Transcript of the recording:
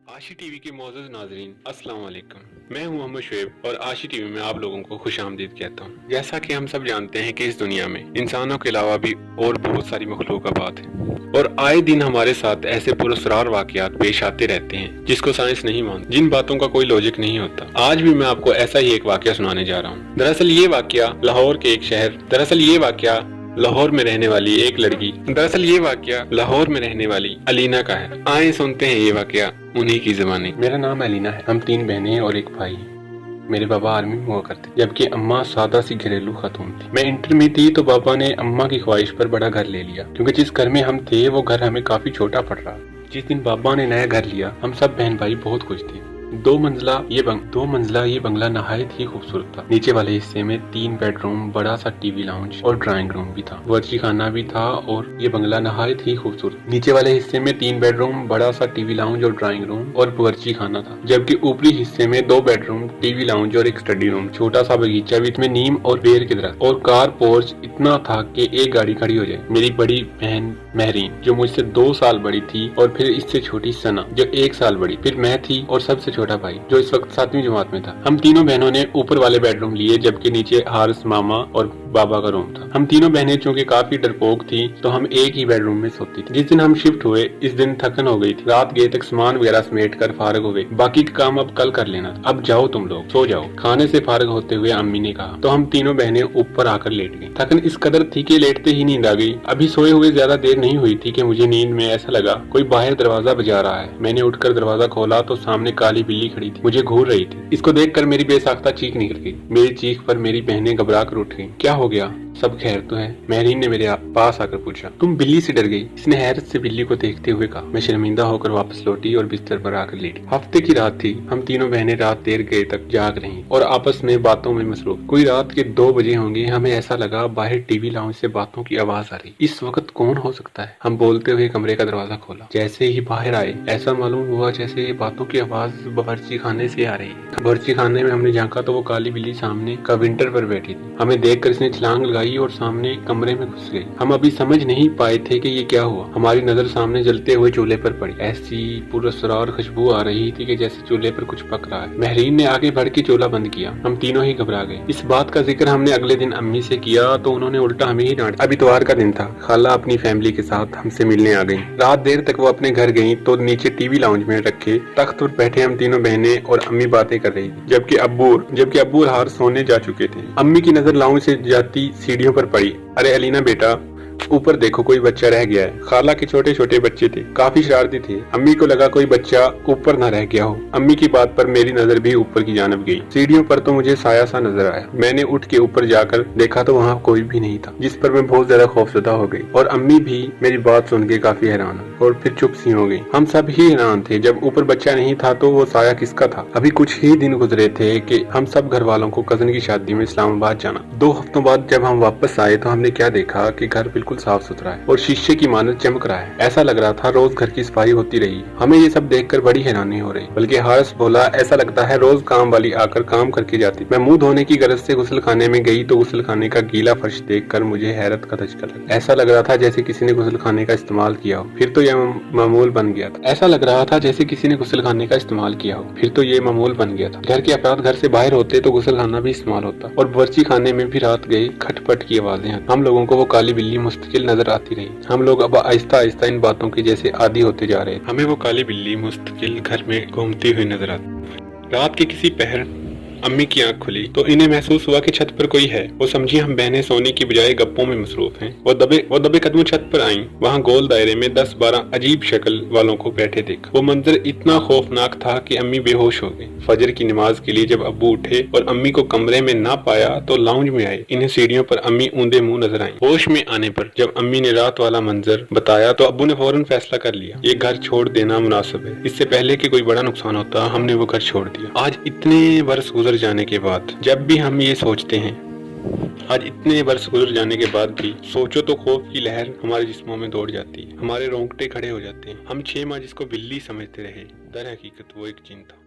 आशी टीवी के मौजूद नाजरीन अस्सलाम वालेकुम। मैं हूं मोहम्मद शुएब और आशी टीवी में आप लोगों को खुश आमदीद कहता हूं। जैसा कि हम सब जानते हैं कि इस दुनिया में इंसानों के अलावा भी और बहुत सारी मखलूकात हैं और आए दिन हमारे साथ ऐसे पुरस्कार वाकयात पेश आते रहते हैं जिसको साइंस नहीं मानती, जिन बातों का कोई लॉजिक नहीं होता। आज भी मैं आपको ऐसा ही एक वाकया सुनाने जा रहा हूँ। दरअसल ये वाकया लाहौर में रहने वाली अलीना का है। आए सुनते हैं ये वाकया उन्हीं की ज़बानी। मेरा नाम अलीना है। हम 3 बहनें हैं और एक भाई है। मेरे पापा आर्मी में हुआ करते, जबकि अम्मा सादा सी घरेलू खातून थी। मैं इंटर में थी तो पापा ने अम्मा की ख्वाहिश पर बड़ा घर ले लिया, क्योंकि जिस घर में हम थे वो घर हमें काफी छोटा पड़ रहा। जिस दिन पापा ने नया घर लिया हम सब बहन भाई बहुत खुश थे। दो मंजिला ये बंगला नहायत ही खूबसूरत था। नीचे वाले हिस्से में 3 बेडरूम, बड़ा सा टीवी लाउंज और ड्राइंग रूम भी था। वर्ची खाना भी था और ये बंगला नहायत ही खूबसूरत। नीचे वाले हिस्से में 3 बेडरूम, बड़ा सा टीवी लाउंज और ड्राइंग रूम और वर्ची खाना था, जबकि ऊपरी हिस्से में 2 बेडरूम, टीवी लाउंज और एक स्टडी रूम, छोटा सा बगीचा बीच में नीम और बेर के दरख्त और कार पोर्च इतना था कि एक गाड़ी खड़ी हो जाए। मेरी बड़ी बहन महरीन जो मुझसे 2 साल बड़ी थी, और फिर इससे छोटी सना जो 1 साल बड़ी, फिर मैं थी और सबसे छोटा भाई जो इस वक्त 7वीं जमात में था। हम तीनों बहनों ने ऊपर वाले बेडरूम लिए, जबकि नीचे हारिस मामा और बाबा का रूम था। हम तीनों बहनें चूंकि काफी डरपोक थी तो हम एक ही बेडरूम में सोती थी। जिस दिन हम शिफ्ट हुए इस दिन थकन हो गई थी। रात गए तक सामान वगैरह समेट कर फारग हो गए। बाकी का काम अब कल कर लेना, अब जाओ तुम लोग सो जाओ। खाने से फारग होते हुए अम्मी ने कहा तो हम तीनों बहनें ऊपर आकर लेट गई। थकन इस कदर थी कि लेटते ही नींद आ गई। अभी सोए हुए ज्यादा देर नहीं हुई थी कि मुझे नींद में ऐसा लगा कोई बाहर दरवाजा बजा रहा है। मैंने उठकर दरवाजा खोला तो सामने काली बिल्ली खड़ी थी, मुझे घूर रही थी। इसको देखकर मेरी बेसाख्ता चीख निकल गई। मेरी चीख पर मेरी बहनें घबरा कर उठ गईं। क्या हो गया, सब खैर तो है? महरीन ने मेरे पास आकर पूछा। तुम बिल्ली से डर गई? इसने हैरत से बिल्ली को देखते हुए कहा। मैं शर्मिंदा होकर वापस लौटी और बिस्तर पर आकर लेटी। हफ्ते की रात थी। हम तीनों बहनें रात देर गए तक जाग रही और आपस में बातों में मसरूफ। कोई रात के 2 बजे होंगे। हमें ऐसा लगा बाहर टीवी लाउंज से बातों की आवाज आ रही। इस वक्त कौन हो सकता है? हम बोलते हुए कमरे का दरवाजा खोला। जैसे ही बाहर आए ऐसा मालूम हुआ जैसे बातों की आवाज बावर्ची खाने से आ रही है। बावर्ची खाने में हमने झांका तो वो काली बिल्ली सामने काउंटर पर बैठी थी। हमें देखकर इसने छलांग लगाई और सामने कमरे में घुस गई। हम अभी समझ नहीं पाए थे कि ये क्या हुआ। हमारी नजर सामने जलते हुए चूल्हे पर पड़ी। ऐसी पुरस्कार खुशबू आ रही थी कि जैसे चूल्हे पर कुछ पक रहा है। महरीन ने आगे बढ़ के चूल्हा बंद किया। हम तीनों ही घबरा गए। इस बात का जिक्र हमने अगले दिन अम्मी से किया तो उन्होंने उल्टा हमें ही डांटा। अभी इतवार का दिन था। खाला अपनी फैमिली के साथ हमसे मिलने आ गई। रात देर तक वो अपने घर गई तो नीचे टीवी लाउंज में रखे तख्त पर बैठे हम तीनों बहनें और अम्मी बातें कर रही थी, जबकि अब्बू और हार सोने जा चुके थे। अम्मी की नजर लाउंज से जाती सीढ़ियों पर पड़ी। अरे अलीना बेटा, ऊपर देखो कोई बच्चा रह गया है। खाला के छोटे छोटे बच्चे थे, काफी शरारती थे। अम्मी को लगा कोई बच्चा ऊपर न रह गया हो। अम्मी की बात पर मेरी नजर भी ऊपर की जानब गई। सीढ़ियों पर तो मुझे साया सा नजर आया। मैंने उठ के ऊपर जाकर देखा तो वहाँ कोई भी नहीं था, जिस पर मैं बहुत ज्यादा खौफजदा हो गई। और अम्मी भी मेरी बात सुन के काफी हैरान और फिर चुप सी हो गई। हम सब ही हैरान थे। जब ऊपर बच्चा नहीं था तो वो साया किसका था? अभी कुछ ही दिन गुजरे थे कि हम सब घर वालों को कजन की शादी में इस्लामाबाद जाना। 2 हफ्तों बाद जब हम वापस आए तो हमने क्या देखा कि घर बिल्कुल साफ सुथरा है और शीशे की मानद चमक रहा है। ऐसा लग रहा था रोज घर की सफाई होती रही। हमें ये सब देखकर बड़ी हैरानी हो रही। बल्कि हारिस बोला ऐसा लगता है रोज काम वाली आकर काम करके जाती। मैं मुंह धोने की गरज से गुस्ल खाने में गई तो गुस्ल खाने का गीला फर्श देखकर मुझे हैरत का धचका लगा। ऐसा लग रहा था जैसे किसी ने गुस्ल खाने का इस्तेमाल किया हो, फिर तो यह मामूल बन गया था। घर के अफराद घर से बाहर होते तो गुस्ल खाना भी इस्तेमाल होता और बावर्ची खाने में भी रात गई खटपट की आवाजें। हम लोगों को वो काली बिल्ली मुस्तकिल नजर आती रही। हम लोग अब आहिस्ता आहिस्ता इन बातों के जैसे आदी होते जा रहे। हमें वो काली बिल्ली मुस्तकिल घर में घूमती हुई नजर आती। रात के किसी पहर अम्मी की आंख खुली तो इन्हें महसूस हुआ कि छत पर कोई है। वो समझी हम बहनें सोने की बजाय गप्पों में मसरूफ हैं। वो दबे कदमों छत पर आईं। वहाँ गोल दायरे में 10-12 अजीब शक्ल वालों को बैठे देखा। वो मंजर इतना खौफनाक था कि अम्मी बेहोश हो गई। फजर की नमाज के लिए जब अब्बू उठे और अम्मी को कमरे में ना पाया तो लाउंज में आए। इन्हें सीढ़ियों पर अम्मी ऊंधे मुंह नजर आई। होश में आने पर जब अम्मी ने रात वाला मंजर बताया तो अब्बू ने फौरन फैसला कर लिया ये घर छोड़ देना मुनासिब है। इससे पहले कि कोई बड़ा नुकसान होता हमने वो घर छोड़ दिया। आज इतने वर्ष गुजर जाने के बाद जब भी हम ये सोचते हैं, आज इतने वर्ष गुजर जाने के बाद भी सोचो तो खौफ की लहर हमारे जिस्मों में दौड़ जाती है। हमारे रोंगटे खड़े हो जाते हैं। हम 6 माह जिसको बिल्ली समझते रहे, दर हकीकत वो एक जिन था।